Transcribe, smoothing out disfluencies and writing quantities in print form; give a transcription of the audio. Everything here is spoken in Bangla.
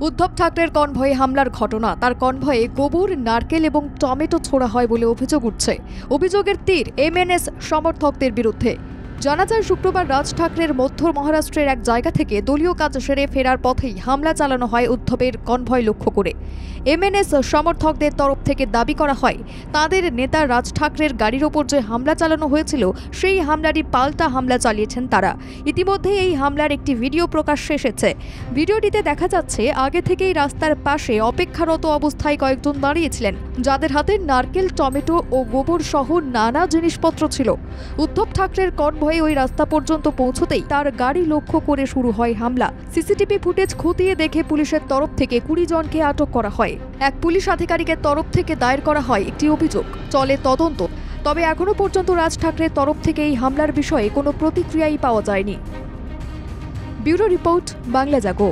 উদ্ধব ঠাকরের কনভয়ে হামলার ঘটনা। তার কনভয়ে গোবর, নারকেল এবং টমেটো ছোড়া হয় বলে অভিযোগ উঠছে। অভিযোগের তীর এমএনএস সমর্থকদের বিরুদ্ধে। জানা যায়, শুক্রবার রাজ ঠাকরের মধ্য মহারাষ্ট্রের এক জায়গা থেকে দলীয় কাজ সেরে ফেরার পথেই হামলা চালানো হয় উদ্ধবের কনভয় লক্ষ্য করে। এমএনএস সমর্থকদের তরফ থেকে দাবি করা হয়, তাদের নেতা রাজ ঠাকরের গাড়ির ওপর যে হামলা চালানো হয়েছিল সেই হামলারই পাল্টা হামলা চালিয়েছেন তারা। ইতিমধ্যে এই হামলার একটি ভিডিও প্রকাশ্যে এসেছে। ভিডিওটিতে দেখা যাচ্ছে, আগে থেকেই রাস্তার পাশে অপেক্ষারত অবস্থায় কয়েকজন দাঁড়িয়েছিলেন, যাদের হাতে নারকেল, টমেটো ও গোবর সহ নানা জিনিসপত্র ছিল। উদ্ধব ঠাকরের কনভয়ে ওই রাস্তা পর্যন্ত পৌঁছতেই তার গাড়ি লক্ষ্য করে শুরু হয় হামলা। সিসিটিভি ফুটেজ খতিয়ে দেখে পুলিশের তরফ থেকে 20 জনকে আটক করা হয়। এক পুলিশ আধিকারিকের তরফ থেকে দায়ের করা হয় একটি অভিযোগ। চলে তদন্ত। তবে এখনো পর্যন্ত রাজ ঠাকরের তরফ থেকে এই হামলার বিষয়ে কোনো প্রতিক্রিয়াই পাওয়া যায়নি। ব্যুরো রিপোর্ট, বাংলা জাগো।